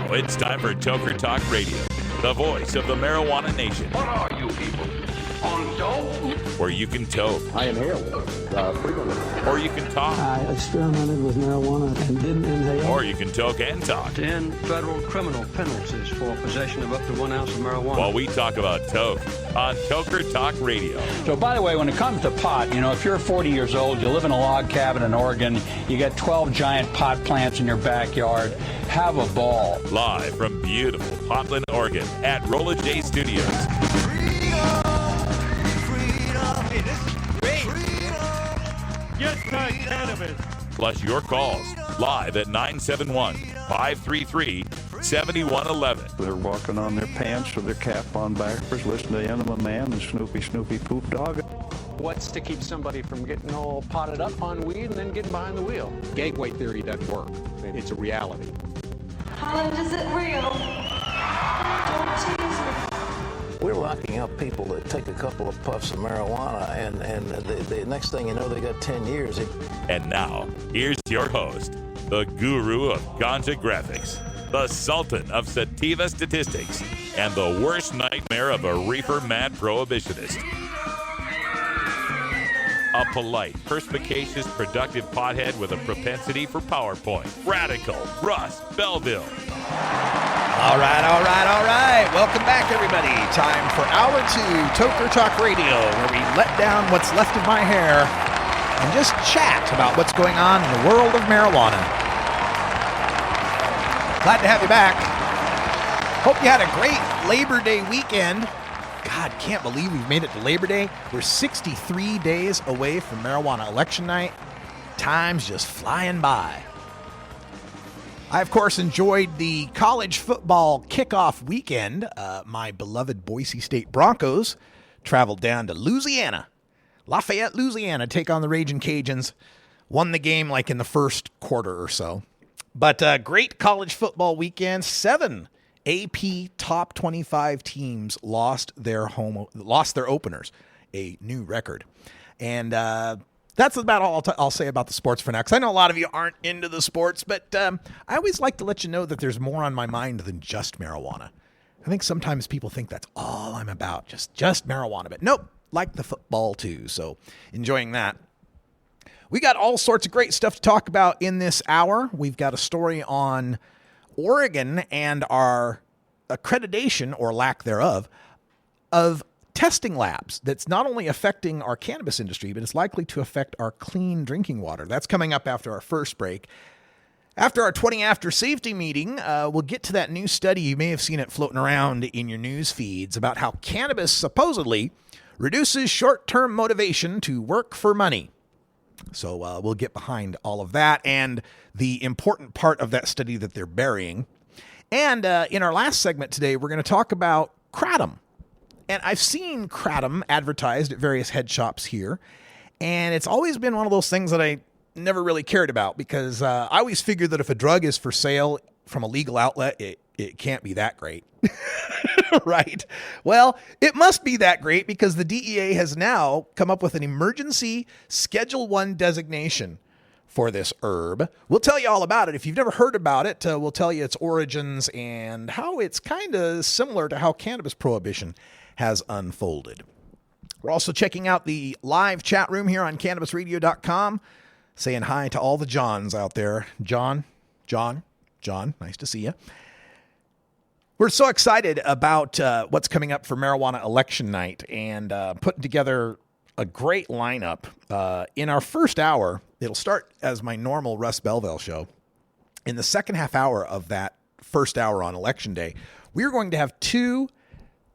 Now it's time for Toker Talk Radio, the voice of the marijuana nation. What are you people? On dope? Where you can toke. I inhale frequently. Or you can talk. I experimented with marijuana and didn't inhale. Or you can toke and talk. 10 federal criminal penalties for possession of up to 1 ounce of marijuana. While we talk about toke on Toker Talk Radio. So, by the way, when it comes to pot, if you're 40 years old, you live in a log cabin in Oregon, you got 12 giant pot plants in your backyard, have a ball. Live from beautiful Portland, Oregon at Rolla J Studios. Hey, this is great. Just try cannabis. Plus your calls live at 971-533-7111. They're walking on their pants with their cap on backwards, listening to Enema Man and Snoopy Poop Dog. What's to keep somebody from getting all potted up on weed and then getting behind the wheel? Gateway theory doesn't work. It's a reality. Holland, is it real? Don't tease me. We're locking up people that take a couple of puffs of marijuana, and the next thing you know, they got 10 years. And now, here's your host, the guru of ganja graphics, the sultan of sativa statistics, and the worst nightmare of a reefer-mad prohibitionist. A polite, perspicacious, productive pothead with a propensity for PowerPoint. Radical Russ Belville. All right. Welcome back, everybody. Time for Hour 2, Toker Talk Radio, where we let down what's left of my hair and just chat about what's going on in the world of marijuana. Glad to have you back. Hope you had a great Labor Day weekend. God, can't believe we've made it to Labor Day. We're 63 days away from marijuana election night. Time's just flying by. I, of course, enjoyed the college football kickoff weekend. My beloved Boise State Broncos traveled down to Louisiana, Lafayette, Louisiana, to take on the Ragin' Cajuns. Won the game like in the first quarter or so. But great college football weekend. 7 AP top 25 teams lost their openers, a new record. And that's about all I'll say about the sports for now, because I know a lot of you aren't into the sports, but I always like to let you know that there's more on my mind than just marijuana. I think sometimes people think that's all I'm about, just marijuana. But nope, like the football too, so enjoying that. We got all sorts of great stuff to talk about in this hour. We've got a story on Oregon and our accreditation, or lack thereof, of testing labs that's not only affecting our cannabis industry, but it's likely to affect our clean drinking water. That's coming up after our first break. After our 20 After Safety meeting, we'll get to that new study. You may have seen it floating around in your news feeds about how cannabis supposedly reduces short-term motivation to work for money. So we'll get behind all of that and the important part of that study that they're burying. And in our last segment today, we're going to talk about kratom. And I've seen kratom advertised at various head shops here. And it's always been one of those things that I never really cared about, because I always figured that if a drug is for sale from a legal outlet, it can't be that great. Right? Well, it must be that great, because the DEA has now come up with an emergency Schedule I designation for this herb. We'll tell you all about it. If you've never heard about it, we'll tell you its origins and how it's kind of similar to how cannabis prohibition has unfolded. We're also checking out the live chat room here on CannabisRadio.com, saying hi to all the Johns out there. John, nice to see you. We're so excited about what's coming up for marijuana election night, and putting together a great lineup. In our first hour, it'll start as my normal Russ Belville show. In the second half hour of that first hour on election day, we're going to have 2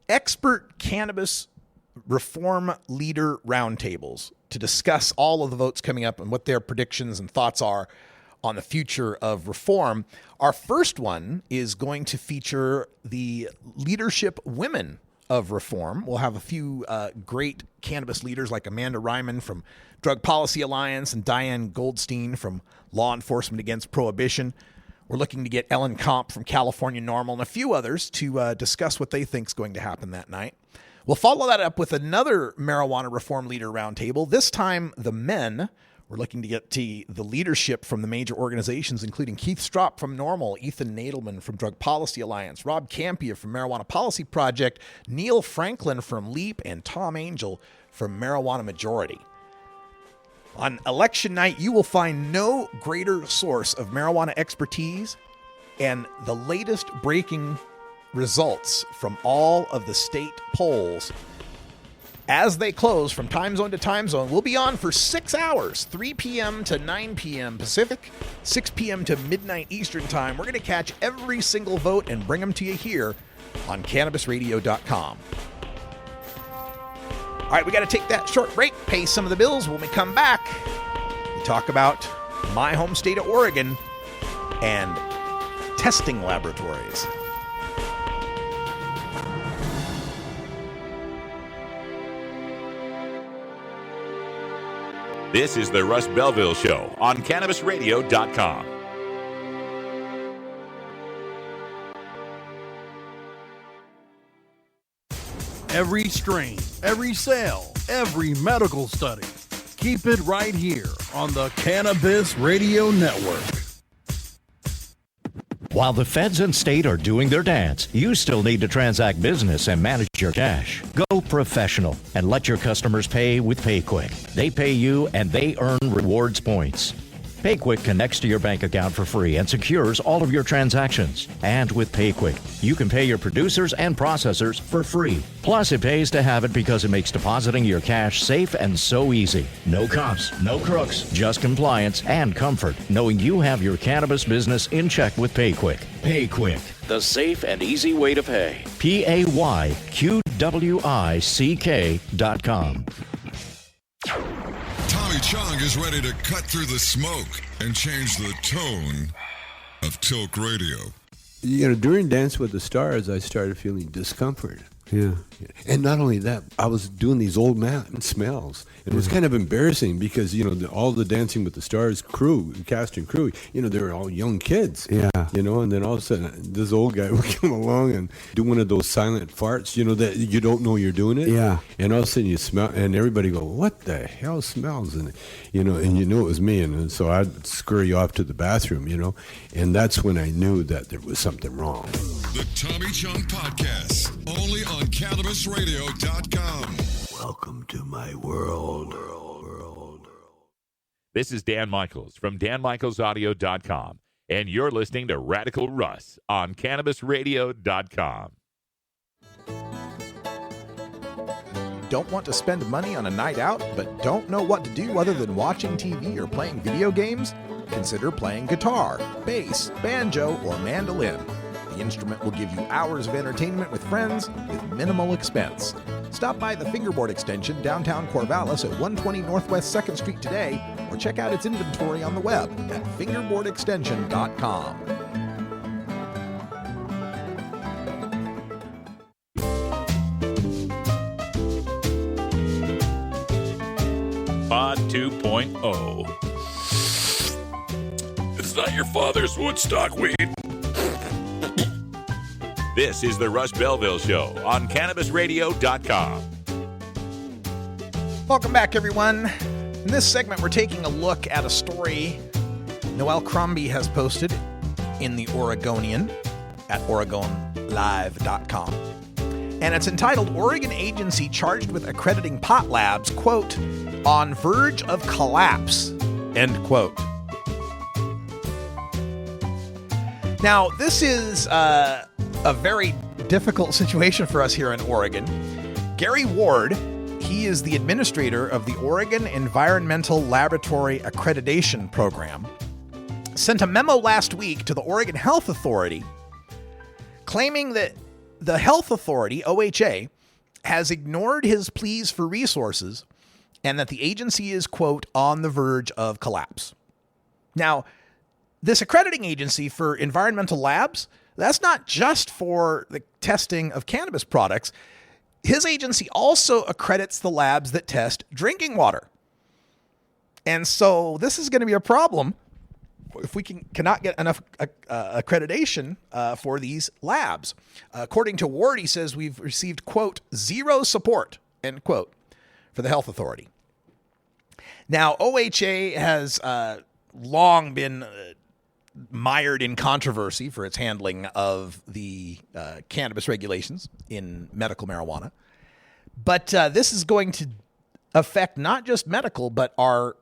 expert cannabis reform leader roundtables to discuss all of the votes coming up and what their predictions and thoughts are on the future of reform. Our first one is going to feature the leadership women of reform. We'll have a few great cannabis leaders like Amanda Ryman from Drug Policy Alliance and Diane Goldstein from Law Enforcement Against Prohibition. We're looking to get Ellen Komp from California NORML and a few others to discuss what they think is going to happen that night. We'll follow that up with another marijuana reform leader roundtable, this time the men We're looking to get to the leadership from the major organizations, including Keith Stropp from NORML, Ethan Nadelman from Drug Policy Alliance, Rob Campia from Marijuana Policy Project, Neil Franklin from LEAP, and Tom Angel from Marijuana Majority. On election night, you will find no greater source of marijuana expertise and the latest breaking results from all of the state polls as they close from time zone to time zone. We'll be on for 6 hours, 3 p.m. to 9 p.m. Pacific, 6 p.m. to midnight Eastern time. We're going to catch every single vote and bring them to you here on CannabisRadio.com. All right, we got to take that short break, pay some of the bills. When we come back, we talk about my home state of Oregon and testing laboratories. This is the Russ Belville Show on CannabisRadio.com. Every strain, every sale, every medical study. Keep it right here on the Cannabis Radio Network. While the feds and state are doing their dance, you still need to transact business and manage your cash. Go professional and let your customers pay with PayQuick. They pay you and they earn rewards points. PayQuick connects to your bank account for free and secures all of your transactions. And with PayQuick, you can pay your producers and processors for free. Plus, it pays to have it because it makes depositing your cash safe and so easy. No cops, no crooks, just compliance and comfort, knowing you have your cannabis business in check with PayQuick. PayQuick, the safe and easy way to pay. PayQuick.com. Tommy Chong is ready to cut through the smoke and change the tone of Tilk Radio. You know, during Dance with the Stars, I started feeling discomfort. Yeah. And not only that, I was doing these old man smells. It was kind of embarrassing because, you know, all the Dancing with the Stars crew, cast and crew, you know, they were all young kids. Yeah. You know, and then all of a sudden, this old guy would come along and do one of those silent farts, you know, that you don't know you're doing it. Yeah. And all of a sudden you smell, and everybody go, what the hell smells? And, you know it was me. And so I'd scurry off to the bathroom, you know, and that's when I knew that there was something wrong. The Tommy Chong Podcast, only on CannabisRadio.com. Welcome to my world. This is Dan Michaels from DanMichaelsAudio.com, and you're listening to Radical Russ on CannabisRadio.com. Don't want to spend money on a night out, but don't know what to do other than watching TV or playing video games? Consider playing guitar, bass, banjo, or mandolin. The instrument will give you hours of entertainment with friends with minimal expense. Stop by the Fingerboard Extension downtown Corvallis at 120 Northwest 2nd Street today, or check out its inventory on the web at fingerboardextension.com. Pod 2.0. It's not your father's Woodstock weed. This is the Russ Belville Show on CannabisRadio.com. Welcome back, everyone. In this segment, we're taking a look at a story Noel Crombie has posted in the Oregonian at OregonLive.com. And it's entitled, Oregon Agency Charged with Accrediting Pot Labs, quote, on verge of collapse, end quote. Now, this is a very difficult situation for us here in Oregon. Gary Ward, he is the administrator of the Oregon Environmental Laboratory Accreditation Program, sent a memo last week to the Oregon Health Authority claiming that the health authority, OHA, has ignored his pleas for resources and that the agency is, quote, on the verge of collapse. Now, this accrediting agency for environmental labs, that's not just for the testing of cannabis products. His agency also accredits the labs that test drinking water. And so this is going to be a problem if we cannot get enough accreditation for these labs. According to Ward, he says we've received, quote, zero support, end quote, for the health authority. Now, OHA has long been mired in controversy for its handling of the cannabis regulations in medical marijuana. But this is going to affect not just medical, but our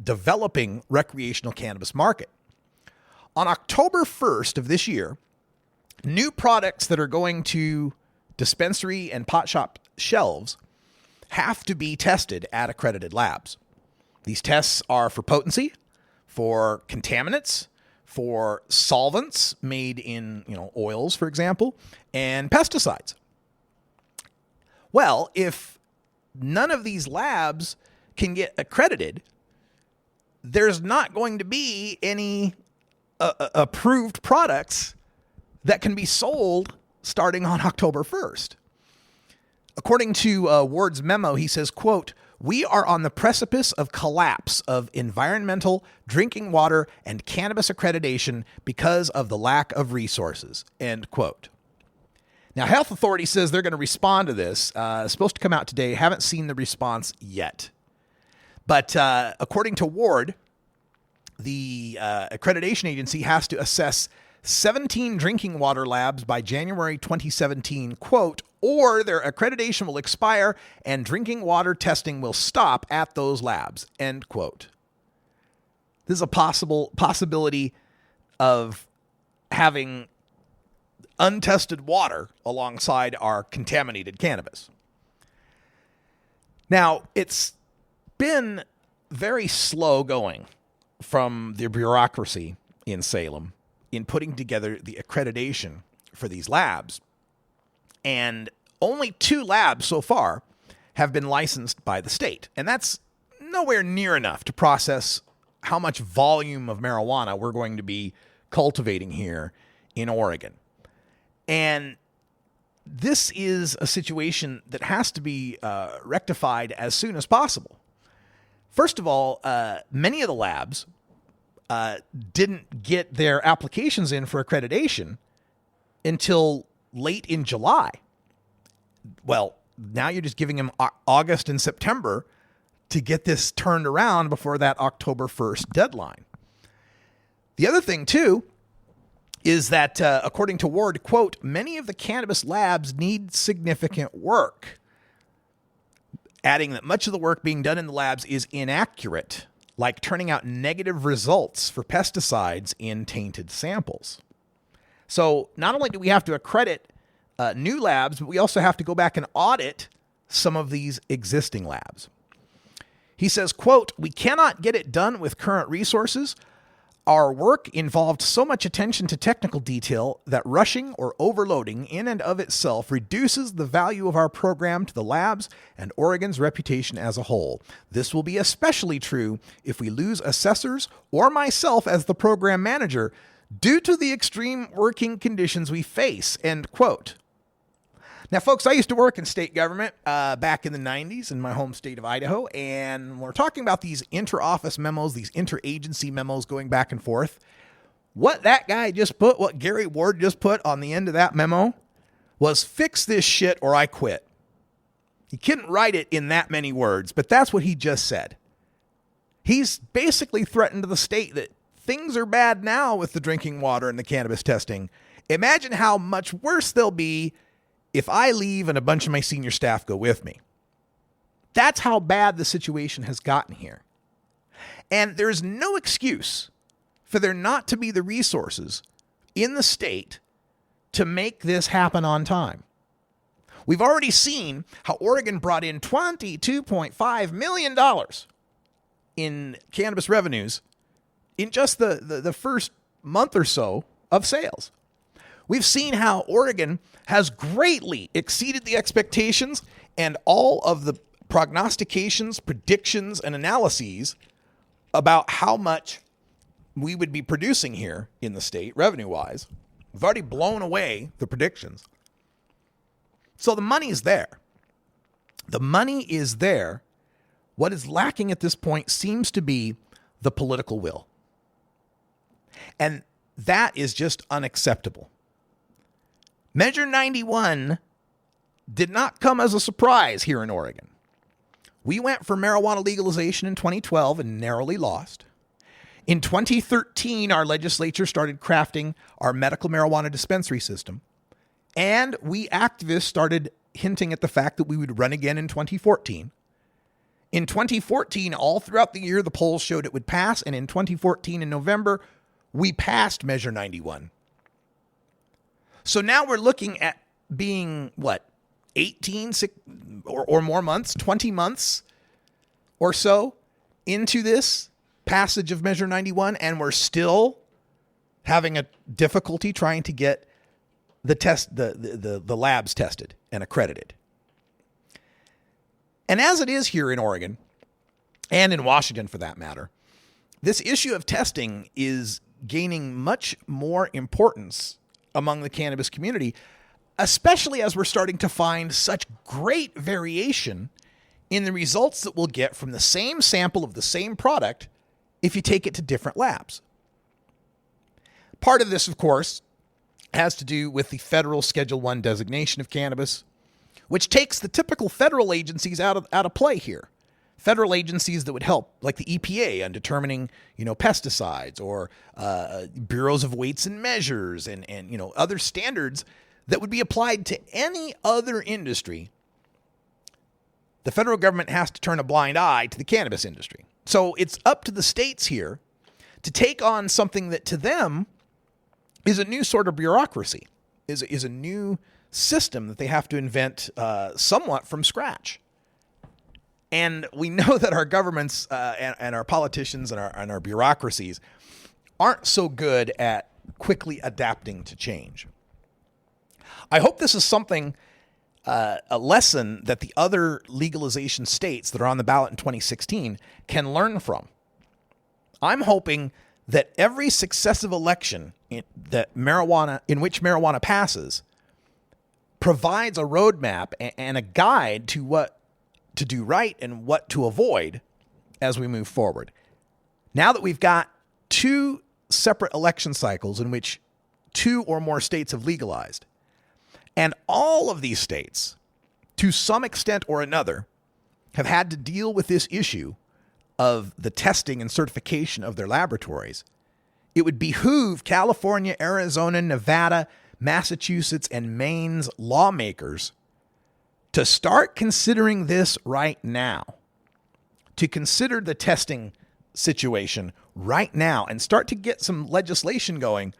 developing recreational cannabis market. On October 1st of this year, new products that are going to dispensary and pot shop shelves have to be tested at accredited labs. These tests are for potency, for contaminants, for solvents made in, oils, for example, and pesticides. Well, if none of these labs can get accredited, there's not going to be any approved products that can be sold starting on October 1st. According to Ward's memo, he says, quote, "We are on the precipice of collapse of environmental, drinking water, and cannabis accreditation because of the lack of resources," end quote. Now, Health Authority says they're going to respond to this. It's supposed to come out today. Haven't seen the response yet. But according to Ward, the accreditation agency has to assess 17 drinking water labs by January 2017, quote, "or their accreditation will expire and drinking water testing will stop at those labs," end quote. This is a possibility of having untested water alongside our contaminated cannabis. Now, it's been very slow going from the bureaucracy in Salem in putting together the accreditation for these labs. And only 2 labs so far have been licensed by the state. And that's nowhere near enough to process how much volume of marijuana we're going to be cultivating here in Oregon. And this is a situation that has to be rectified as soon as possible. First of all, many of the labs didn't get their applications in for accreditation until late in July. Well, now you're just giving them August and September to get this turned around before that October 1st deadline. The other thing, too, is that, according to Ward, quote, "many of the cannabis labs need significant work," adding that much of the work being done in the labs is inaccurate, like turning out negative results for pesticides in tainted samples. So not only do we have to accredit new labs, but we also have to go back and audit some of these existing labs. He says, quote, "we cannot get it done with current resources. Our work involved so much attention to technical detail that rushing or overloading in and of itself reduces the value of our program to the labs and Oregon's reputation as a whole. This will be especially true if we lose assessors or myself as the program manager due to the extreme working conditions we face," end quote. Now, folks, I used to work in state government back in the 90s in my home state of Idaho, and we're talking about these inter-office memos, these interagency memos going back and forth. What that guy just put, what Gary Ward just put on the end of that memo was, "fix this shit or I quit." He couldn't write it in that many words, but that's what he just said. He's basically threatened to the state that things are bad now with the drinking water and the cannabis testing. Imagine how much worse they'll be if I leave and a bunch of my senior staff go with me. That's how bad the situation has gotten here. And there's no excuse for there not to be the resources in the state to make this happen on time. We've already seen how Oregon brought in $22.5 million in cannabis revenues in just the first month or so of sales. We've seen how Oregon has greatly exceeded the expectations and all of the prognostications, predictions, and analyses about how much we would be producing here in the state, revenue-wise. We've already blown away the predictions. So the money is there. The money is there. What is lacking at this point seems to be the political will. And that is just unacceptable. Measure 91 did not come as a surprise here in Oregon. We went for marijuana legalization in 2012 and narrowly lost. In 2013, our legislature started crafting our medical marijuana dispensary system. And we activists started hinting at the fact that we would run again in 2014. In 2014, all throughout the year, the polls showed it would pass. And in 2014, in November, we passed Measure 91. So now we're looking at being, 18 or more months, 20 months or so into this passage of Measure 91, and we're still having a difficulty trying to get the labs tested and accredited. And as it is here in Oregon, and in Washington for that matter, this issue of testing is gaining much more importance among the cannabis community, especially as we're starting to find such great variation in the results that we'll get from the same sample of the same product if you take it to different labs. Part of this, of course, has to do with the federal Schedule I designation of cannabis, which takes the typical federal agencies out of play here. Federal agencies that would help, like the EPA, on determining, pesticides, or bureaus of weights and measures, and other standards that would be applied to any other industry. The federal government has to turn a blind eye to the cannabis industry. So it's up to the states here to take on something that to them is a new sort of bureaucracy, is a new system that they have to invent somewhat from scratch. And we know that our governments and our politicians and our bureaucracies aren't so good at quickly adapting to change. I hope this is something, a lesson that the other legalization states that are on the ballot in 2016 can learn from. I'm hoping that every successive election in which marijuana passes provides a roadmap and a guide to what to do right and what to avoid as we move forward. Now that we've got two separate election cycles in which two or more states have legalized, and all of these states, to some extent or another, have had to deal with this issue of the testing and certification of their laboratories, it would behoove California, Arizona, Nevada, Massachusetts, and Maine's lawmakers to start considering this right now, to consider the testing situation right now, and start to get some legislation going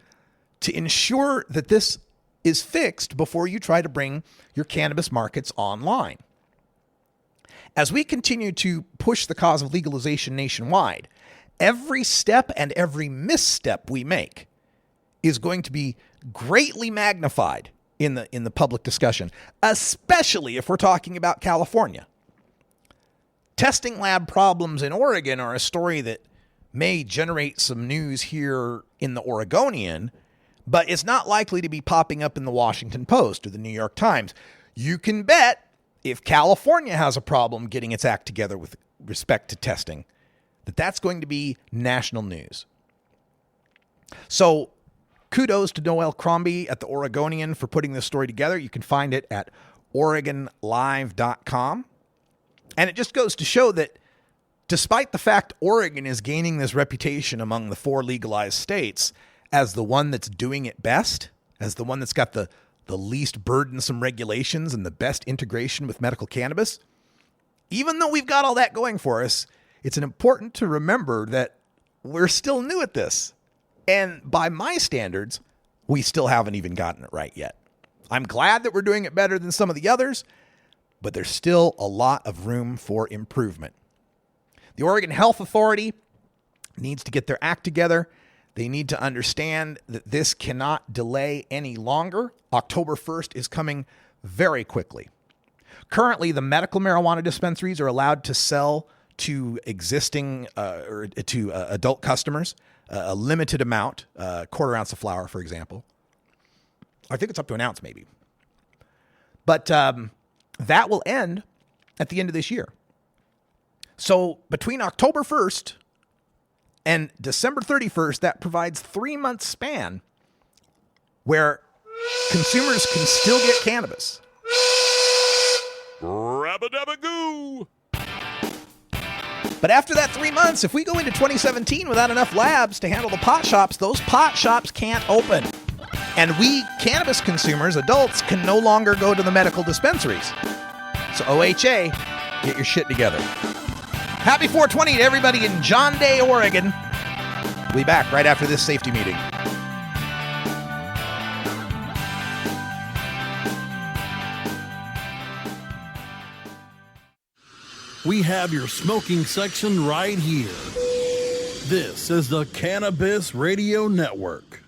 to ensure that this is fixed before you try to bring your cannabis markets online. As we continue to push the cause of legalization nationwide, every step and every misstep we make is going to be greatly magnified in the public discussion, especially if we're talking about California. Testing lab problems in Oregon are a story that may generate some news here in the Oregonian, but it's not likely to be popping up in the Washington Post or the New York Times. You can bet if California has a problem getting its act together with respect to testing, that's going to be national news. So kudos to Noel Crombie at the Oregonian for putting this story together. You can find it at OregonLive.com. And it just goes to show that despite the fact Oregon is gaining this reputation among the 4 legalized states as the one that's doing it best, as the one that's got the least burdensome regulations and the best integration with medical cannabis, even though we've got all that going for us, it's important to remember that we're still new at this. And by my standards, we still haven't even gotten it right yet. I'm glad that we're doing it better than some of the others, but there's still a lot of room for improvement. The Oregon Health Authority needs to get their act together. They need to understand that this cannot delay any longer. October 1st is coming very quickly. Currently, the medical marijuana dispensaries are allowed to sell to existing or to adult customers a limited amount, a quarter ounce of flour, for example. I think it's up to an ounce maybe. But that will end at the end of this year. So between October 1st and December 31st, that provides 3-month span where consumers can still get cannabis. Rabba-dabba-goo! But after that 3 months, if we go into 2017 without enough labs to handle the pot shops, those pot shops can't open. And we cannabis consumers, adults, can no longer go to the medical dispensaries. So OHA, get your shit together. Happy 420 to everybody in John Day, Oregon. We'll be back right after this safety meeting. We have your smoking section right here. This is the Cannabis Radio Network.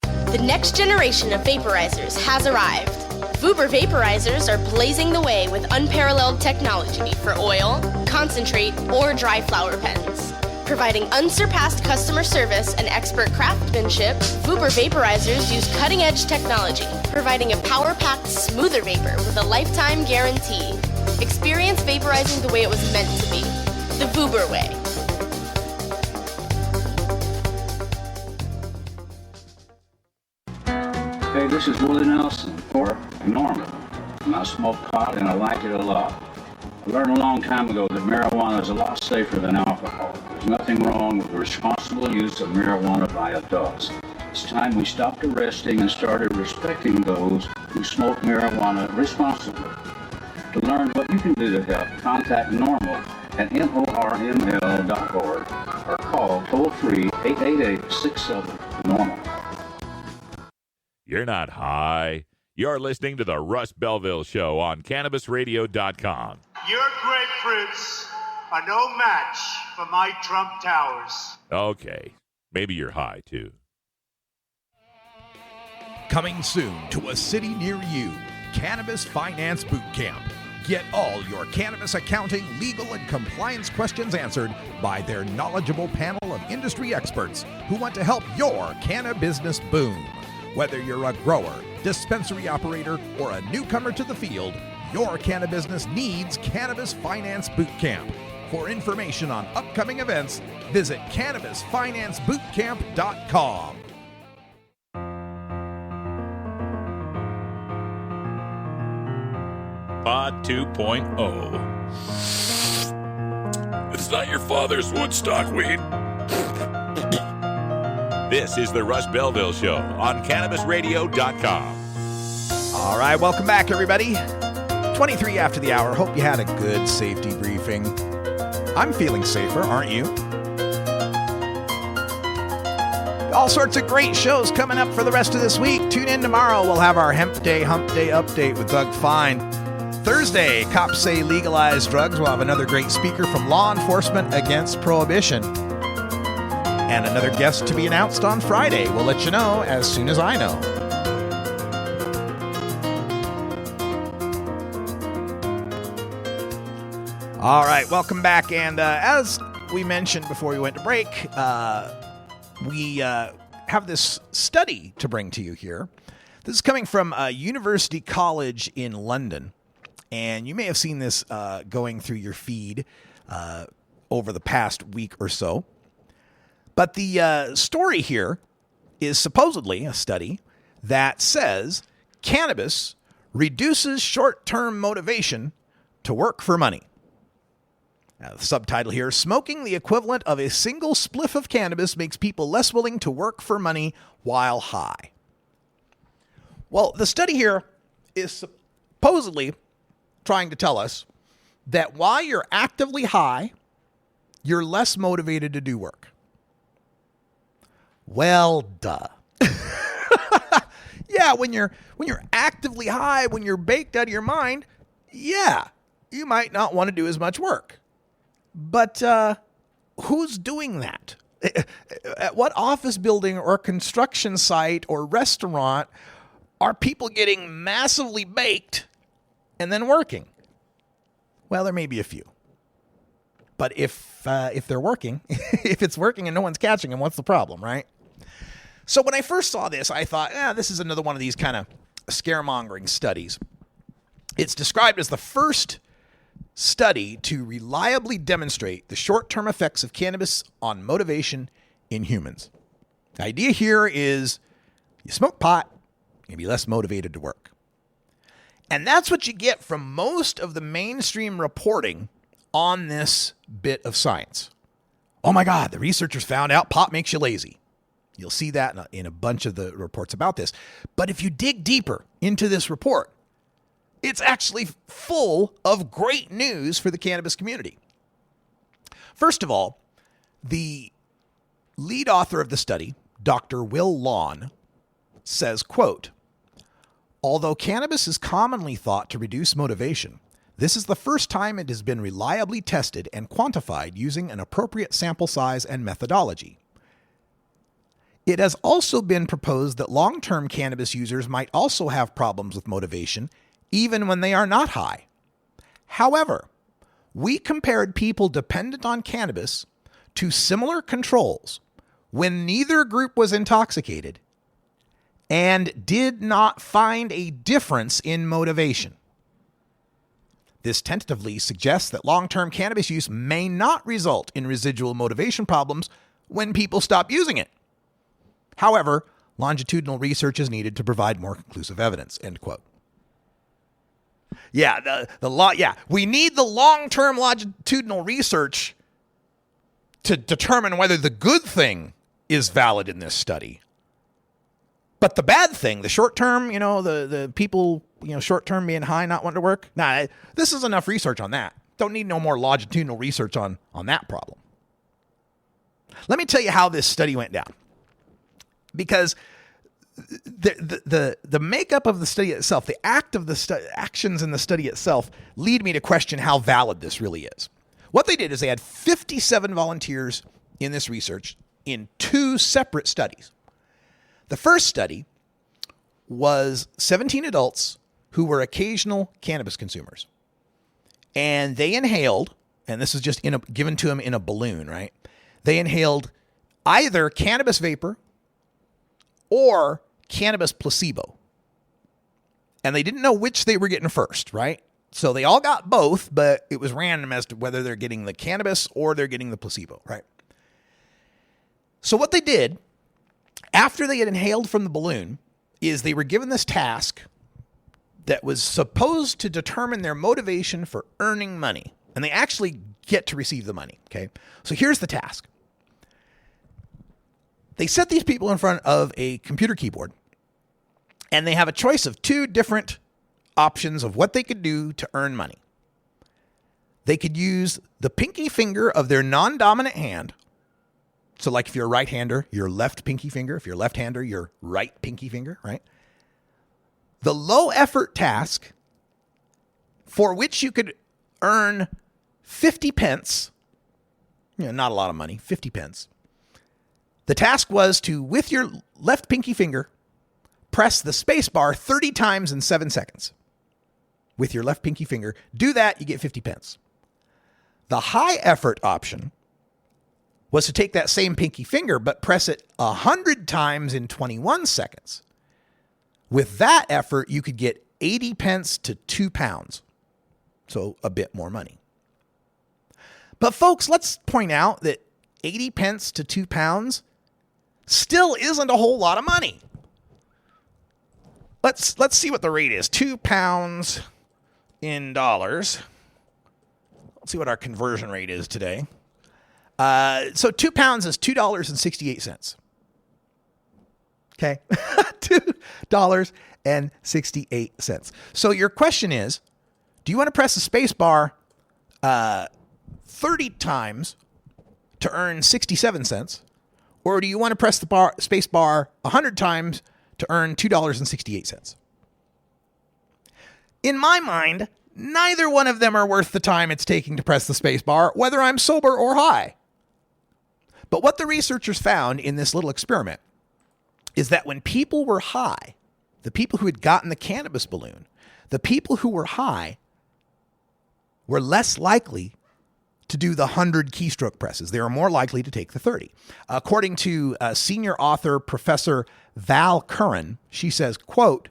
The next generation of vaporizers has arrived. Vuber vaporizers are blazing the way with unparalleled technology for oil, concentrate, or dry flower pens. Providing unsurpassed customer service and expert craftsmanship, Vuber vaporizers use cutting-edge technology, providing a power-packed, smoother vapor with a lifetime guarantee. Experience vaporizing the way it was meant to be. The Vuber way. Hey, this is Willie Nelson for Norman. And I smoke pot and I like it a lot. I learned a long time ago that marijuana is a lot safer than alcohol. There's nothing wrong with the responsible use of marijuana by adults. It's time we stopped arresting and started respecting those who smoke marijuana responsibly. To learn what you can do to help, contact NORML at NORML.org or call toll-free 888-67-NORMAL. You're not high. You're listening to the Russ Belville Show on CannabisRadio.com. Your grapefruits are no match for my Trump Towers. Okay, maybe you're high, too. Coming soon to a city near you, Cannabis Finance Boot Camp. Get all your cannabis accounting, legal, and compliance questions answered by their knowledgeable panel of industry experts who want to help your cannabis business boom. Whether you're a grower, dispensary operator, or a newcomer to the field, your cannabis business needs Cannabis Finance Boot Camp. For information on upcoming events, visit CannabisFinanceBootCamp.com. Pod 2.0. It's not your father's Woodstock weed. This is the Russ Belville Show on CannabisRadio.com. All right, welcome back, everybody. 23 after the hour. Hope you had a good safety briefing. I'm feeling safer, aren't you? All sorts of great shows coming up for the rest of this week. Tune in tomorrow. We'll have our Hump Day update with Doug Fine. Thursday, cops say legalize drugs. We'll have another great speaker from Law Enforcement Against Prohibition. And another guest to be announced on Friday. We'll let you know as soon as I know. All right, welcome back. And as we mentioned before we went to break, we have this study to bring to you here. This is coming from University College in London. And you may have seen this going through your feed over the past week or so. But the story here is supposedly a study that says cannabis reduces short-term motivation to work for money. Now, the subtitle here, smoking the equivalent of a single spliff of cannabis makes people less willing to work for money while high. Well, the study here is supposedly trying to tell us that while you're actively high, you're less motivated to do work. Well, duh. Yeah, when you're actively high, when you're baked out of your mind, yeah, you might not want to do as much work. But who's doing that? At what office building or construction site or restaurant are people getting massively baked and then working? Well, there may be a few. But if they're working, if it's working and no one's catching them, what's the problem, right? So when I first saw this, I thought, this is another one of these kind of scaremongering studies. It's described as the first study to reliably demonstrate the short-term effects of cannabis on motivation in humans. The idea here is you smoke pot, you'll be less motivated to work. And that's what you get from most of the mainstream reporting on this bit of science. Oh my God, the researchers found out pot makes you lazy. You'll see that in a bunch of the reports about this. But if you dig deeper into this report, it's actually full of great news for the cannabis community. First of all, the lead author of the study, Dr. Will Lawn, says, quote, although cannabis is commonly thought to reduce motivation, this is the first time it has been reliably tested and quantified using an appropriate sample size and methodology. It has also been proposed that long-term cannabis users might also have problems with motivation, even when they are not high. However, we compared people dependent on cannabis to similar controls when neither group was intoxicated and did not find a difference in motivation. This tentatively suggests that long-term cannabis use may not result in residual motivation problems when people stop using it. However, longitudinal research is needed to provide more conclusive evidence, end quote. Yeah, we need the long-term longitudinal research to determine whether the good thing is valid in this study. But the bad thing, the short term, the people, short term being high, not wanting to work. Nah, this is enough research on that. Don't need no more longitudinal research on that problem. Let me tell you how this study went down. Because the makeup of the study itself, the actions in the study itself lead me to question how valid this really is. What they did is they had 57 volunteers in this research in 2 separate studies. The first study was 17 adults who were occasional cannabis consumers. And they inhaled, and this is just given to them in a balloon, right? They inhaled either cannabis vapor or cannabis placebo. And they didn't know which they were getting first, right? So they all got both, but it was random as to whether they're getting the cannabis or they're getting the placebo, right? So what they did, after they had inhaled from the balloon, is they were given this task that was supposed to determine their motivation for earning money. And they actually get to receive the money, okay? So here's the task. They set these people in front of a computer keyboard, and they have a choice of 2 different options of what they could do to earn money. They could use the pinky finger of their non-dominant hand. So like if you're a right-hander, your left pinky finger. If you're a left-hander, your right pinky finger, right? The low-effort task for which you could earn 50 pence, not a lot of money, 50 pence. The task was to, with your left pinky finger, press the space bar 30 times in 7 seconds. With your left pinky finger, do that, you get 50 pence. The high effort option was to take that same pinky finger, but press it 100 times in 21 seconds. With that effort, you could get 80 pence to 2 pounds. So a bit more money. But folks, let's point out that 80 pence to 2 pounds still isn't a whole lot of money. Let's see what the rate is. 2 pounds in dollars. Let's see what our conversion rate is today. So 2 pounds is $2.68. Okay. $2.68. So your question is, do you want to press the space bar 30 times to earn 67 cents? Or do you want to press the space bar 100 times to earn $2.68? In my mind, neither one of them are worth the time it's taking to press the space bar, whether I'm sober or high. But what the researchers found in this little experiment is that when people were high, the people who had gotten the cannabis balloon, the people who were high were less likely to do the 100 keystroke presses. They were more likely to take the 30. According to senior author Professor Val Curran, she says, quote,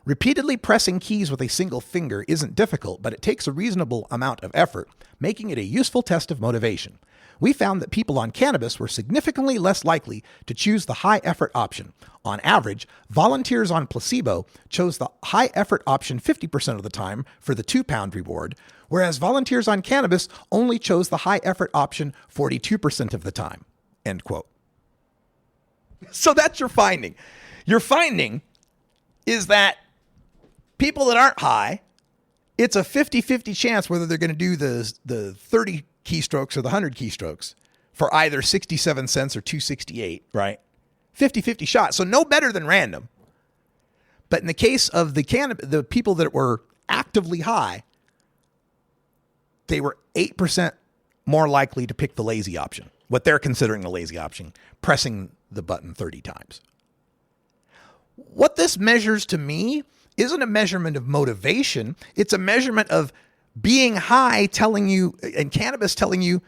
Repeatedly pressing keys with a single finger isn't difficult, but it takes a reasonable amount of effort, making it a useful test of motivation. We found that people on cannabis were significantly less likely to choose the high-effort option. On average, volunteers on placebo chose the high-effort option 50% of the time for the 2-pound reward, whereas volunteers on cannabis only chose the high-effort option 42% of the time. End quote. So that's your finding. Your finding is that people that aren't high, it's a 50-50 chance whether they're going to do the 30 keystrokes or the 100 keystrokes for either 67 cents or 268, right? 50-50 shot. So no better than random. But in the case of the people that were actively high, they were 8% more likely to pick the lazy option, what they're considering the lazy option, pressing the button 30 times. What this measures to me isn't a measurement of motivation. It's a measurement of being high telling you, and cannabis telling you,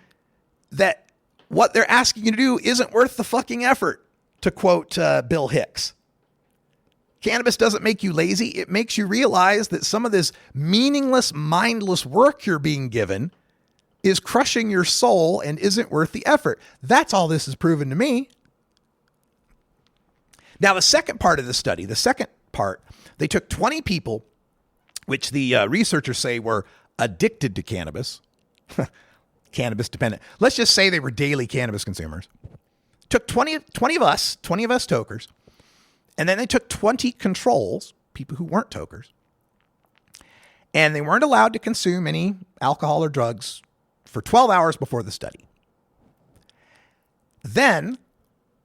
that what they're asking you to do isn't worth the fucking effort, to quote Bill Hicks. Cannabis doesn't make you lazy. It makes you realize that some of this meaningless, mindless work you're being given is crushing your soul and isn't worth the effort. That's all this has proven to me. Now, the second part of the study, they took 20 people, which the researchers say were addicted to cannabis, cannabis dependent. Let's just say they were daily cannabis consumers. Took 20 of us tokers, and then they took 20 controls, people who weren't tokers, and they weren't allowed to consume any alcohol or drugs for 12 hours before the study. Then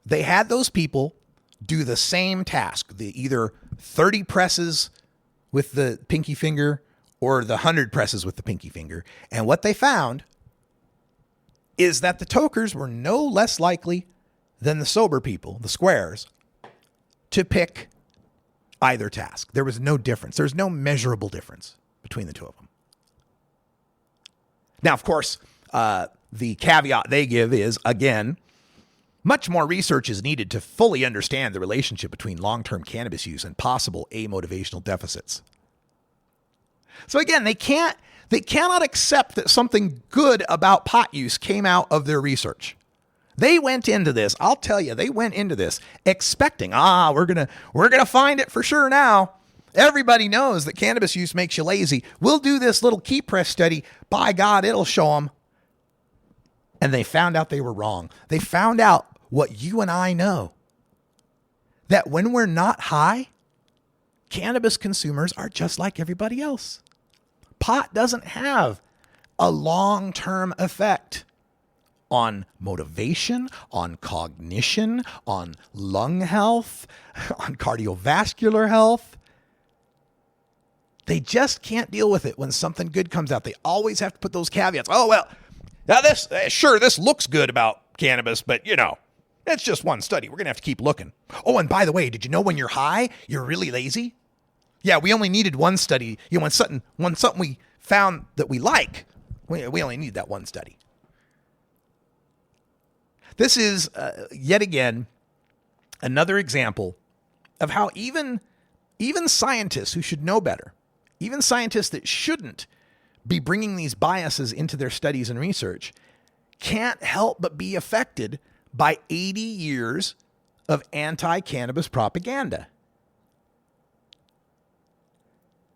they had those people do the same task, the either 30 presses with the pinky finger or the 100 presses with the pinky finger. And what they found is that the tokers were no less likely than the sober people, the squares, to pick either task. There was no difference. There's no measurable difference between the two of them. Now, of course, the caveat they give is, again, much more research is needed to fully understand the relationship between long-term cannabis use and possible amotivational deficits. So again, they cannot accept that something good about pot use came out of their research. They went into this, I'll tell you, they went into this expecting, we're gonna find it for sure now. Everybody knows that cannabis use makes you lazy. We'll do this little key press study. By God, it'll show them. And they found out they were wrong. They found out what you and I know, that when we're not high, cannabis consumers are just like everybody else. Pot doesn't have a long-term effect on motivation, on cognition, on lung health, on cardiovascular health. They just can't deal with it when something good comes out. They always have to put those caveats. Oh, well, now this looks good about cannabis, but it's just one study. We're going to have to keep looking. Oh, and by the way, did you know when you're high, you're really lazy? Yeah, we only needed one study. When something we found that we like, we only need that one study. This is, yet again, another example of how even scientists who should know better, even scientists that shouldn't be bringing these biases into their studies and research, can't help but be affected by 80 years of anti-cannabis propaganda.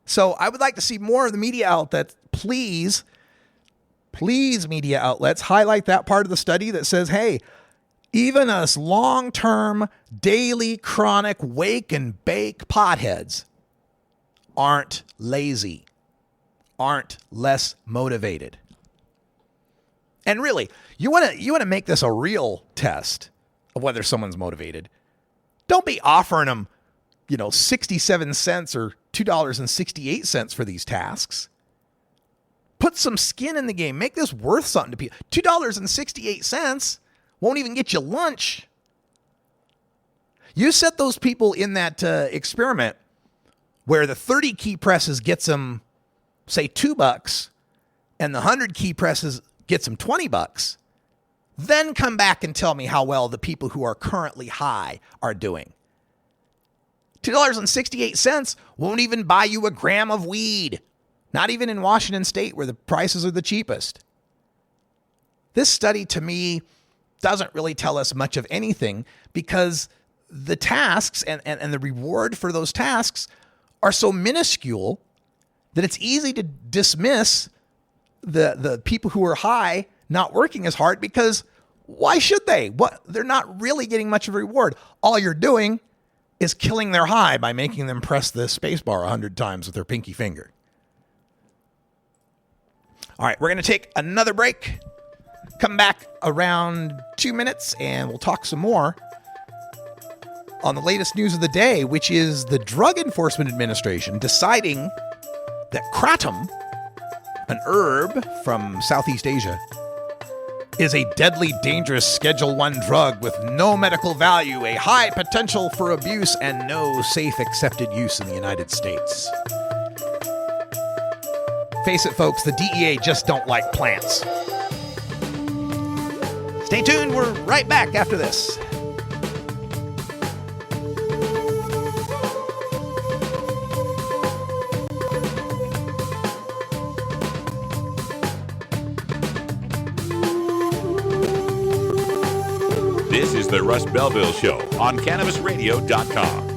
So I would like to see more of the media outlets, please, media outlets, highlight that part of the study that says, hey, even us long-term, daily, chronic, wake and bake potheads aren't lazy, aren't less motivated. And really, you want to make this a real test of whether someone's motivated. Don't be offering them, 67 cents or $2.68 for these tasks. Put some skin in the game. Make this worth something to people. $2.68 won't even get you lunch. You set those people in that experiment where the 30 key presses gets them, say, $2, and the 100 key presses gets them $20, then come back and tell me how well the people who are currently high are doing. $2.68 won't even buy you a gram of weed. Not even in Washington State, where the prices are the cheapest. This study, to me, doesn't really tell us much of anything, because the tasks and the reward for those tasks are so minuscule that it's easy to dismiss the people who are high not working as hard, because why should they? They're not really getting much of a reward. All you're doing is killing their high by making them press the space bar 100 times with their pinky finger. All right, we're going to take another break. Come back around 2 minutes and we'll talk some more on the latest news of the day, which is the Drug Enforcement Administration deciding that kratom, an herb from Southeast Asia, is a deadly, dangerous Schedule I drug with no medical value, a high potential for abuse, and no safe accepted use in the United States. Face it, folks, the DEA just don't like plants. Stay tuned, we're right back after this. This is the Russ Belville Show on CannabisRadio.com.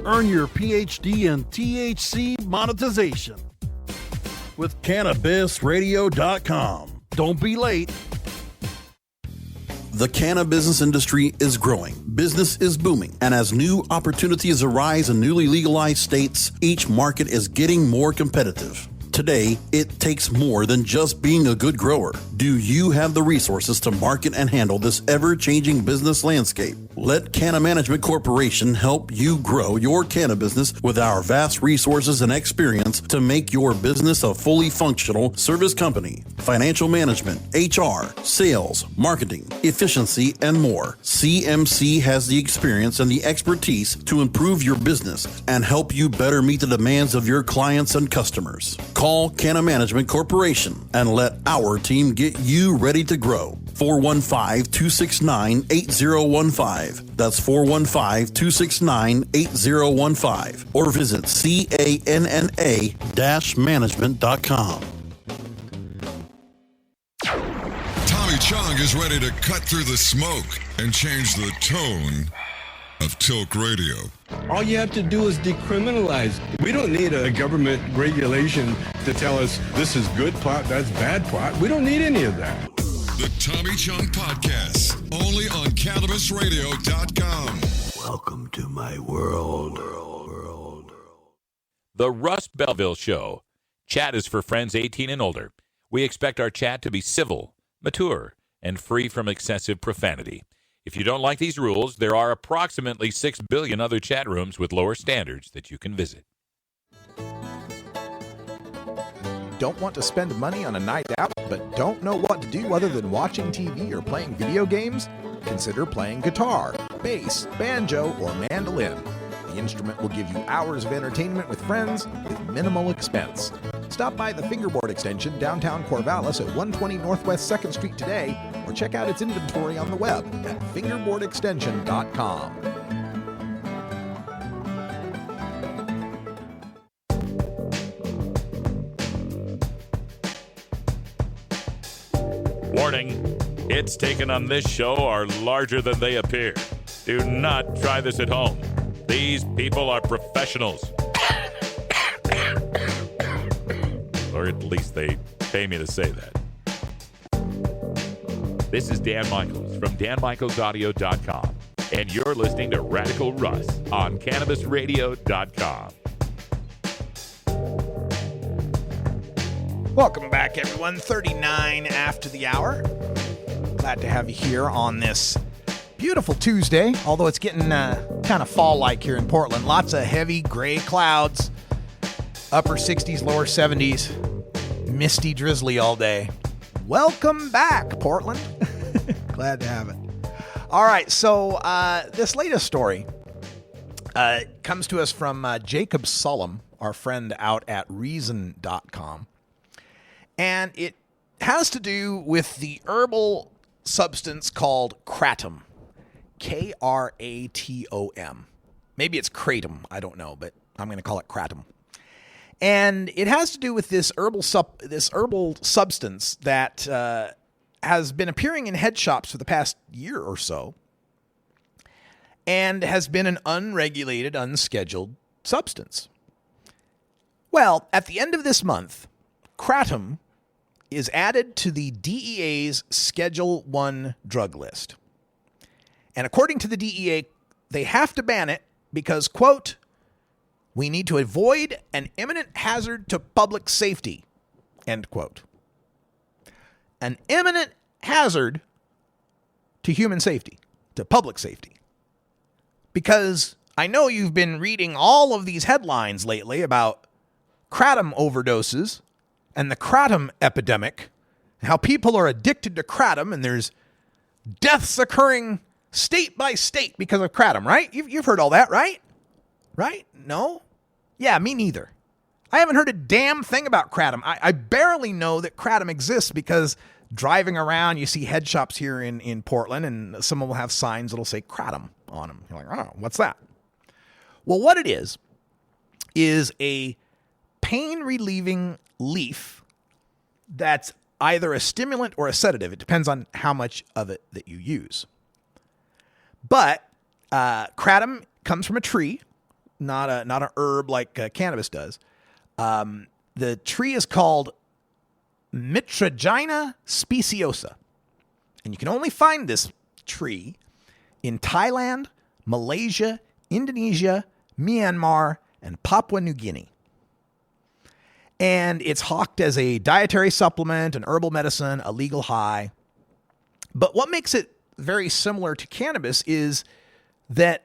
Earn your PhD in THC monetization with CannabisRadio.com. Don't be late. The cannabis industry is growing, business is booming, and as new opportunities arise in newly legalized states, each market is getting more competitive. Today, it takes more than just being a good grower. Do you have the resources to market and handle this ever-changing business landscape? Let Canna Management Corporation help you grow your canna business with our vast resources and experience to make your business a fully functional service company. Financial management, HR, sales, marketing, efficiency, and more. CMC has the experience and the expertise to improve your business and help you better meet the demands of your clients and customers. Call Canna Management Corporation and let our team get you ready to grow. 415-269-8015. That's 415-269-8015. Or visit canna-management.com. Tommy Chong is ready to cut through the smoke and change the tone of Tilk Radio. All you have to do is decriminalize. We don't need a government regulation to tell us this is good pot, that's bad pot. We don't need any of that. The Tommy Chong Podcast, only on CannabisRadio.com. Welcome to my world. The Russ Belville Show. Chat is for friends 18 and older. We expect our chat to be civil, mature, and free from excessive profanity. If you don't like these rules, there are approximately 6 billion other chat rooms with lower standards that you can visit. Don't want to spend money on a night out, but don't know what to do other than watching TV or playing video games? Consider playing guitar, bass, banjo, or mandolin. The instrument will give you hours of entertainment with friends with minimal expense. Stop by the Fingerboard Extension, downtown Corvallis at 120 Northwest 2nd Street today, or check out its inventory on the web at fingerboardextension.com. Warning, hits taken on this show are larger than they appear. Do not try this at home. These people are professionals. Or at least they pay me to say that. This is Dan Michaels from danmichaelsaudio.com, and you're listening to Radical Russ on CannabisRadio.com. Welcome back, everyone. 39 after the hour. Glad to have you here on this beautiful Tuesday, although it's getting kind of fall-like here in Portland. Lots of heavy gray clouds, upper 60s, lower 70s, misty, drizzly all day. Welcome back, Portland. Glad to have it. All right, so this latest story comes to us from Jacob Sullum, our friend out at Reason.com. And it has to do with the herbal substance called kratom. Kratom. Maybe it's kratom. I don't know, but I'm going to call it kratom. And it has to do with this herbal substance that has been appearing in head shops for the past year or so, and has been an unregulated, unscheduled substance. Well, at the end of this month, kratom is added to the DEA's Schedule 1 drug list. And according to the DEA, they have to ban it because, quote, we need to avoid an imminent hazard to public safety, end quote. An imminent hazard to human safety, to public safety. Because I know you've been reading all of these headlines lately about kratom overdoses and the kratom epidemic, and how people are addicted to kratom, and there's deaths occurring state by state because of kratom, right? You've heard all that, right? Right? No? Yeah, me neither. I haven't heard a damn thing about kratom. I barely know that kratom exists because driving around, you see head shops here in Portland, and some will have signs that'll say kratom on them. You're like, oh, what's that? Well, what it is a pain-relieving leaf that's either a stimulant or a sedative. It depends on how much of it that you use. But kratom comes from a tree, not an herb like cannabis does. The tree is called Mitragyna speciosa. And you can only find this tree in Thailand, Malaysia, Indonesia, Myanmar, and Papua New Guinea. And it's hawked as a dietary supplement, an herbal medicine, a legal high. But what makes it very similar to cannabis is that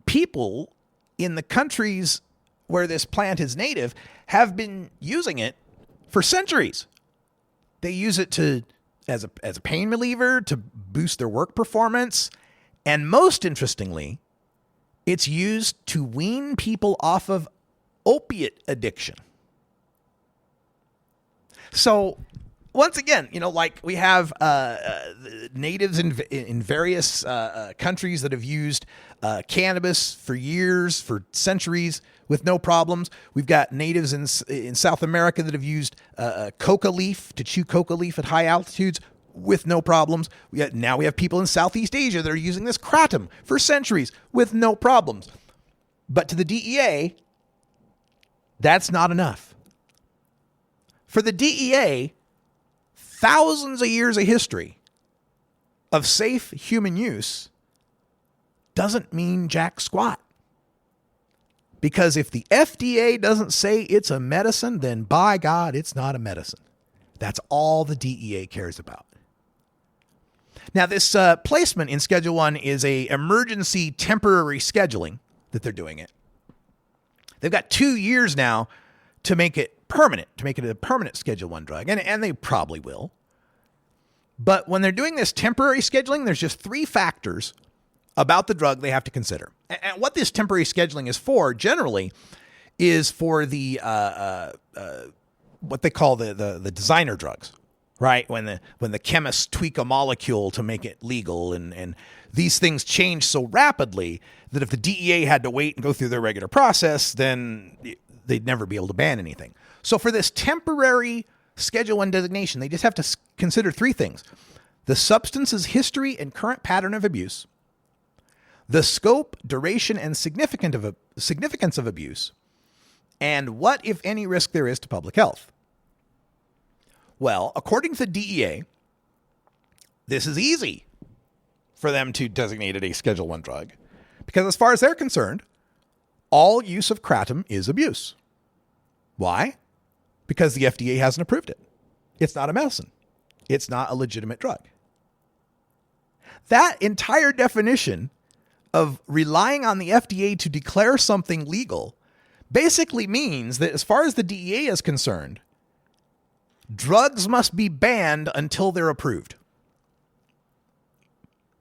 people in the countries where this plant is native have been using it for centuries. They use it as a pain reliever, to boost their work performance, and most interestingly, it's used to wean people off of opiate addiction. So, once again, like we have natives in various countries that have used cannabis for years, for centuries, with no problems. We've got natives in South America that have used coca leaf, to chew coca leaf at high altitudes with no problems. Now we have people in Southeast Asia that are using this kratom for centuries with no problems. But to the DEA, that's not enough. For the DEA, thousands of years of history of safe human use doesn't mean jack squat. Because if the FDA doesn't say it's a medicine, then by God, it's not a medicine. That's all the DEA cares about. Now, this placement in Schedule 1 is a emergency temporary scheduling that they're doing it. They've got 2 years now to make it permanent, to make it a permanent Schedule 1 drug, and they probably will. But when they're doing this temporary scheduling, there's just 3 factors about the drug they have to consider. And what this temporary scheduling is for, generally, is for the what they call the designer drugs, right? When the chemists tweak a molecule to make it legal, and these things change so rapidly that if the DEA had to wait and go through their regular process, then they'd never be able to ban anything. So for this temporary Schedule 1 designation, they just have to consider 3 things: the substance's history and current pattern of abuse, the scope, duration, and significance of abuse, and what, if any, risk there is to public health. Well, according to the DEA, this is easy for them to designate it a Schedule 1 drug, because as far as they're concerned, all use of kratom is abuse. Why? because the FDA hasn't approved it. It's not a medicine. It's not a legitimate drug. That entire definition of relying on the FDA to declare something legal basically means that as far as the DEA is concerned, drugs must be banned until they're approved.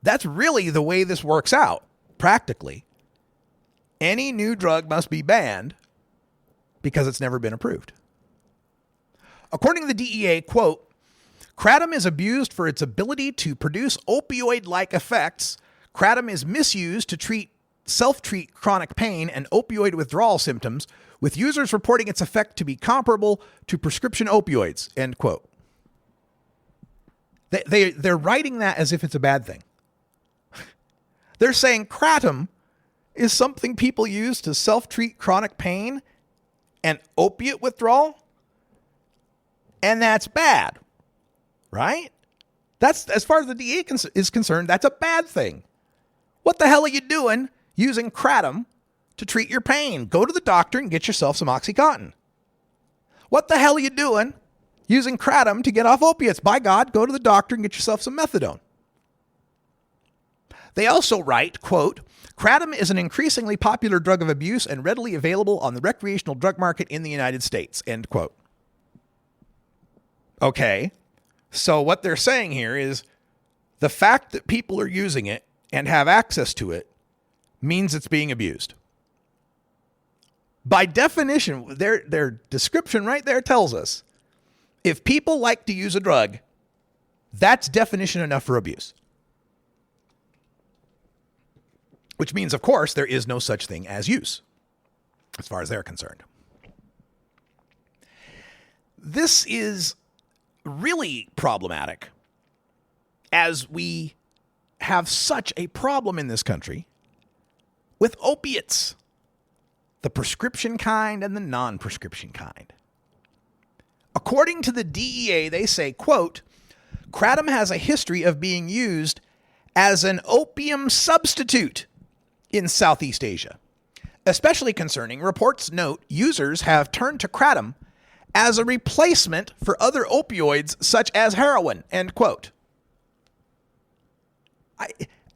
That's really the way this works out, practically. Any new drug must be banned because it's never been approved. According to the DEA, quote, kratom is abused for its ability to produce opioid-like effects. Kratom is misused to self-treat chronic pain and opioid withdrawal symptoms, with users reporting its effect to be comparable to prescription opioids, end quote. They're writing that as if it's a bad thing. They're saying kratom is something people use to self-treat chronic pain and opiate withdrawal, and that's bad, right? That's, as far as the DEA is concerned, that's a bad thing. What the hell are you doing using kratom to treat your pain? Go to the doctor and get yourself some OxyContin. What the hell are you doing using kratom to get off opiates? By God, go to the doctor and get yourself some methadone. They also write, quote, kratom is an increasingly popular drug of abuse and readily available on the recreational drug market in the United States, end quote. Okay, so what they're saying here is the fact that people are using it and have access to it means it's being abused. By definition, their description right there tells us if people like to use a drug, that's definition enough for abuse. Which means, of course, there is no such thing as use, as far as they're concerned. This is really problematic as we have such a problem in this country with opiates, the prescription kind and the non-prescription kind. According to the DEA, they say, quote, kratom has a history of being used as an opium substitute in Southeast Asia. Especially concerning, reports note users have turned to kratom as a replacement for other opioids such as heroin, end quote.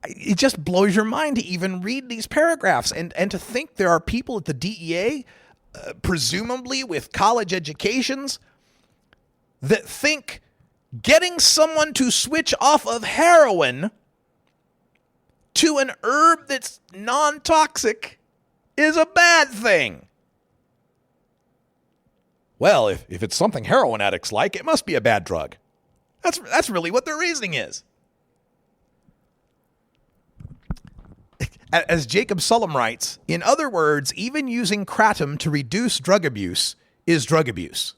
It just blows your mind to even read these paragraphs and to think there are people at the DEA, presumably with college educations, that think getting someone to switch off of heroin to an herb that's non-toxic is a bad thing. Well, if it's something heroin addicts like, it must be a bad drug. That's really what their reasoning is. As Jacob Sullum writes, in other words, even using kratom to reduce drug abuse is drug abuse.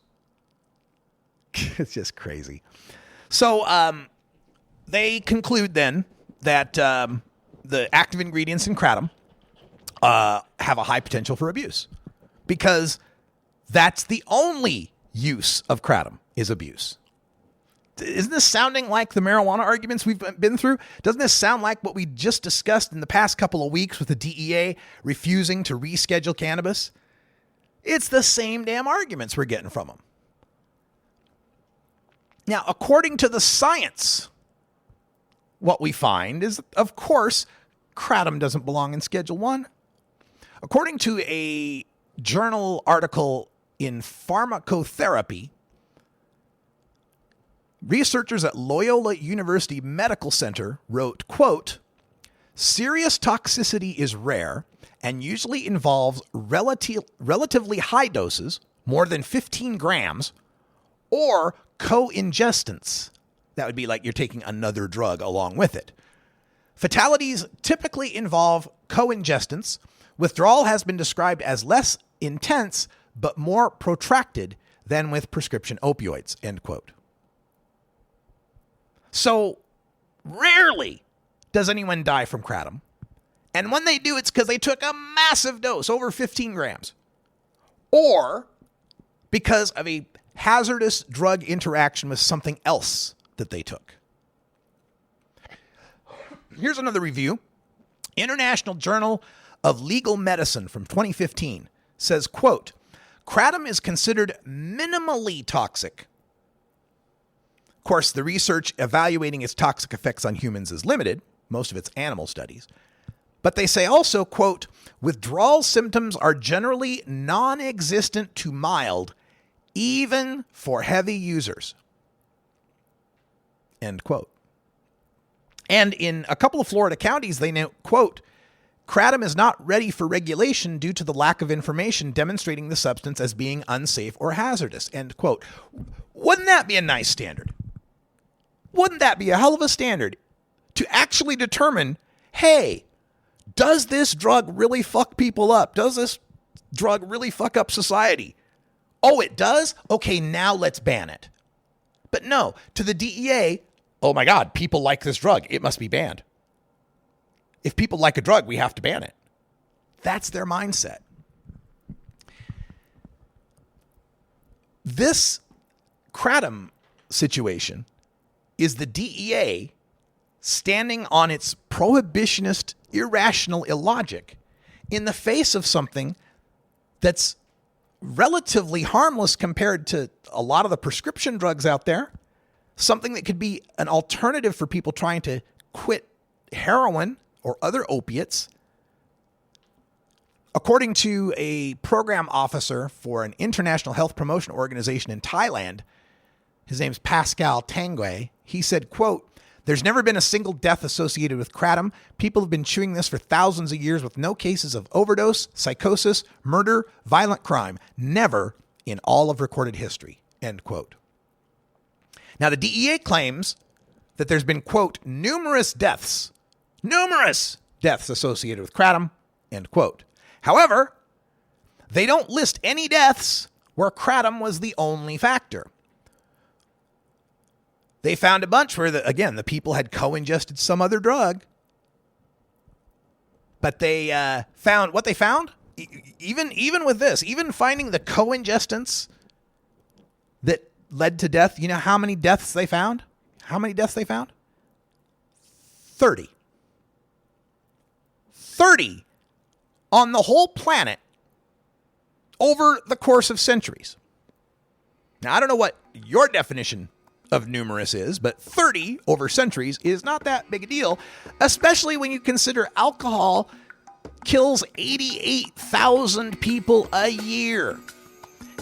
It's just crazy. So they conclude then that the active ingredients in kratom have a high potential for abuse because that's the only use of kratom is abuse. Isn't this sounding like the marijuana arguments we've been through? Doesn't this sound like what we just discussed in the past couple of weeks with the DEA refusing to reschedule cannabis? It's the same damn arguments we're getting from them. Now, according to the science, what we find is, of course, kratom doesn't belong in Schedule 1. According to a journal article in Pharmacotherapy, researchers at Loyola University Medical Center wrote, quote, serious toxicity is rare and usually involves relatively high doses, more than 15 grams, or co-ingestants. That would be like you're taking another drug along with it. Fatalities typically involve co-ingestants. Withdrawal has been described as less intense but more protracted than with prescription opioids, end quote. So rarely does anyone die from kratom. And when they do, it's because they took a massive dose, over 15 grams. Or because of a hazardous drug interaction with something else that they took. Here's another review. International Journal of Legal Medicine from 2015 says, quote, kratom is considered minimally toxic. Of course, the research evaluating its toxic effects on humans is limited, most of it's animal studies. But they say also, quote, withdrawal symptoms are generally non-existent to mild, even for heavy users. End quote. And in a couple of Florida counties, they note, quote, kratom is not ready for regulation due to the lack of information demonstrating the substance as being unsafe or hazardous, end quote. Wouldn't that be a nice standard? Wouldn't that be a hell of a standard to actually determine, hey, does this drug really fuck people up? Does this drug really fuck up society? Oh, it does? Okay, now let's ban it. But no, to the DEA, oh my God, people like this drug. It must be banned. If people like a drug, we have to ban it. That's their mindset. This kratom situation is the DEA standing on its prohibitionist, irrational illogic in the face of something that's relatively harmless compared to a lot of the prescription drugs out there, something that could be an alternative for people trying to quit heroin or other opiates. According to a program officer for an international health promotion organization in Thailand, his name's Pascal Tanguay, he said, quote, there's never been a single death associated with kratom. People have been chewing this for thousands of years with no cases of overdose, psychosis, murder, violent crime. Never in all of recorded history, end quote. Now, the DEA claims that there's been, quote, numerous deaths associated with kratom, end quote. However, they don't list any deaths where kratom was the only factor. They found a bunch where, the people had co-ingested some other drug. But they found what they found, even with this, even finding the co-ingestants that led to death. You know how many deaths they found? 30. 30 on the whole planet over the course of centuries. Now, I don't know what your definition of numerous is, but 30 over centuries is not that big a deal, especially when you consider alcohol kills 88,000 people a year.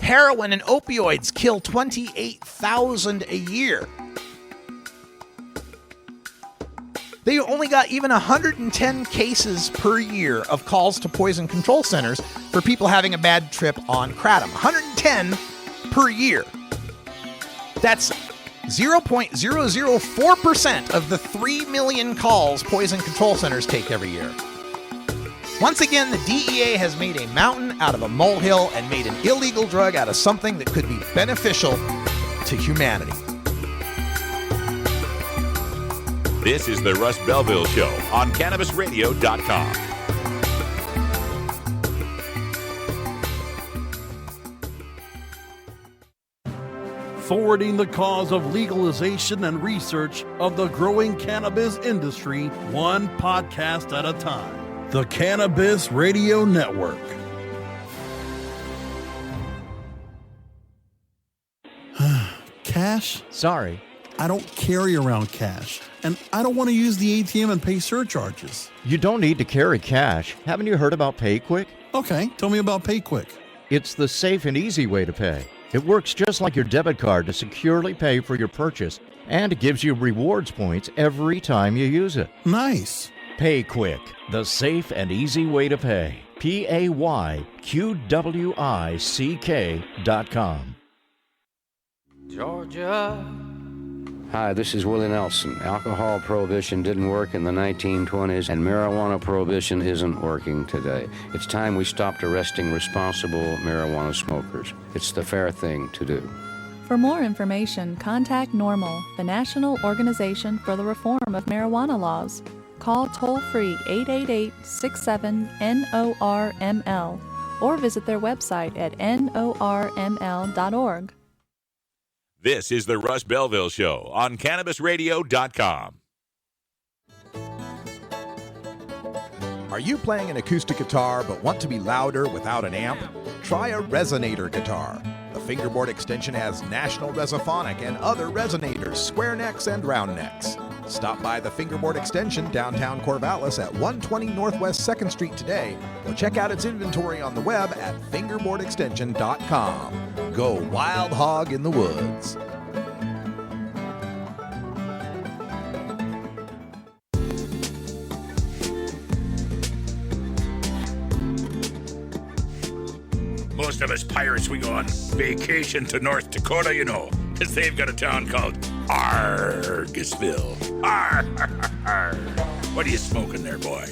Heroin and opioids kill 28,000 a year. They only got even 110 cases per year of calls to poison control centers for people having a bad trip on kratom. 110 per year. That's 0.004% of the 3 million calls poison control centers take every year. Once again, the DEA has made a mountain out of a molehill and made an illegal drug out of something that could be beneficial to humanity. This is the Russ Belville Show on CannabisRadio.com. Forwarding the cause of legalization and research of the growing cannabis industry, one podcast at a time. The Cannabis Radio Network. Cash? Sorry. I don't carry around cash, and I don't want to use the ATM and pay surcharges. You don't need to carry cash. Haven't you heard about PayQuick? Okay, tell me about PayQuick. It's the safe and easy way to pay. It works just like your debit card to securely pay for your purchase, and it gives you rewards points every time you use it. Nice. PayQuick, the safe and easy way to pay. PayQuick.com. Georgia. Hi, this is Willie Nelson. Alcohol prohibition didn't work in the 1920s, and marijuana prohibition isn't working today. It's time we stopped arresting responsible marijuana smokers. It's the fair thing to do. For more information, contact NORML, the National Organization for the Reform of Marijuana Laws. Call toll-free 888-67-NORML or visit their website at norml.org. This is the Russ Belville Show on CannabisRadio.com. Are you playing an acoustic guitar but want to be louder without an amp? try a resonator guitar. The fingerboard extension has National Resophonic and other resonators, square necks and round necks. Stop by the Fingerboard Extension downtown Corvallis at 120 Northwest 2nd Street today, or check out its inventory on the web at fingerboardextension.com. Go wild hog in the woods. Most of us pirates, we go on vacation to North Dakota, you know, because they've got a town called Argosville. Arr, arr, arr. What are you smoking there, boy?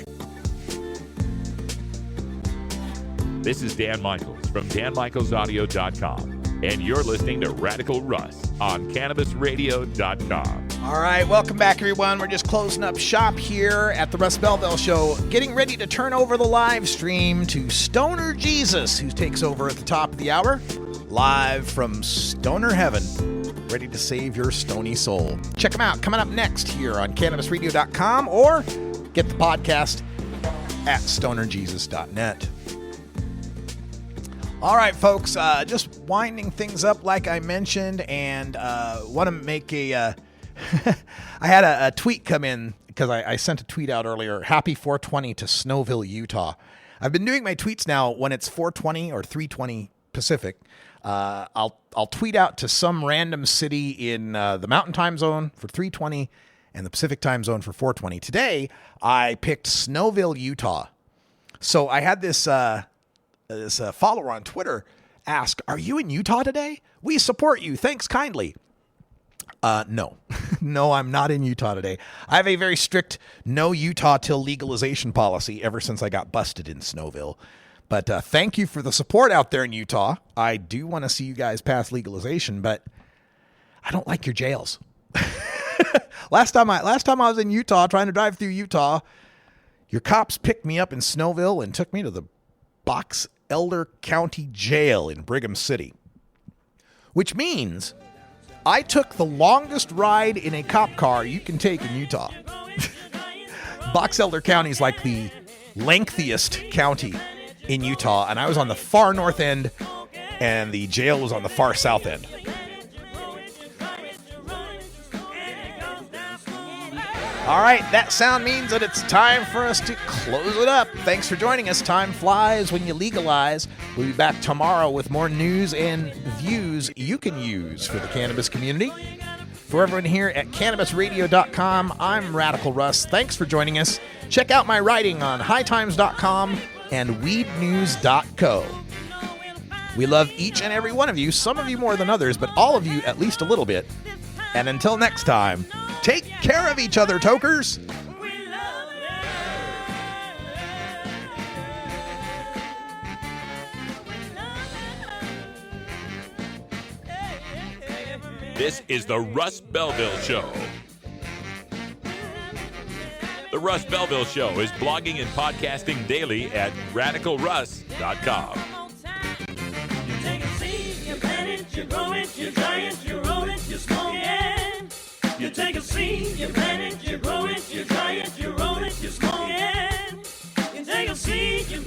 This is Dan Michaels from danmichaelsaudio.com, and you're listening to Radical Russ on CannabisRadio.com. All right, welcome back, everyone. We're just closing up shop here at the Russ Belville Show, getting ready to turn over the live stream to Stoner Jesus, who takes over at the top of the hour, live from Stoner Heaven, ready to save your stony soul. Check them out. Coming up next here on CannabisRadio.com, or get the podcast at stonerjesus.net. All right, folks, just winding things up like I mentioned, and want to make a... I had a tweet come in because I sent a tweet out earlier. Happy 420 to Snowville, Utah. I've been doing my tweets now when it's 420 or 320 Pacific. I'll tweet out to some random city in the Mountain Time Zone for 320 and the Pacific Time Zone for 420. Today, I picked Snowville, Utah. So I had this follower on Twitter ask, "Are you in Utah today? We support you. Thanks kindly." No. No, I'm not in Utah today. I have a very strict no Utah till legalization policy ever since I got busted in Snowville. But thank you for the support out there in Utah. I do want to see you guys pass legalization, but I don't like your jails. Last time I was in Utah trying to drive through Utah, your cops picked me up in Snowville and took me to the Box Elder County Jail in Brigham City, which means I took the longest ride in a cop car you can take in Utah. Box Elder County is like the lengthiest county in Utah, and I was on the far north end, and the jail was on the far south end. All right, that sound means that it's time for us to close it up. Thanks for joining us. Time flies when you legalize. We'll be back tomorrow with more news and views you can use for the cannabis community. For everyone here at CannabisRadio.com, I'm Radical Russ. Thanks for joining us. Check out my writing on hightimes.com and weednews.co. We love each and every one of you, some of you more than others, but all of you at least a little bit. And until next time, take care of each other, tokers. This is the Russ Belville Show. The Russ Belville Show is blogging and podcasting daily at radicalruss.com. You take a seed, you plant it, you grow it, you dry it, you roll it, you smoke it. You take a seed, you plant it, you grow it, you dry it, you roll it, you smoke it. You take a seed, you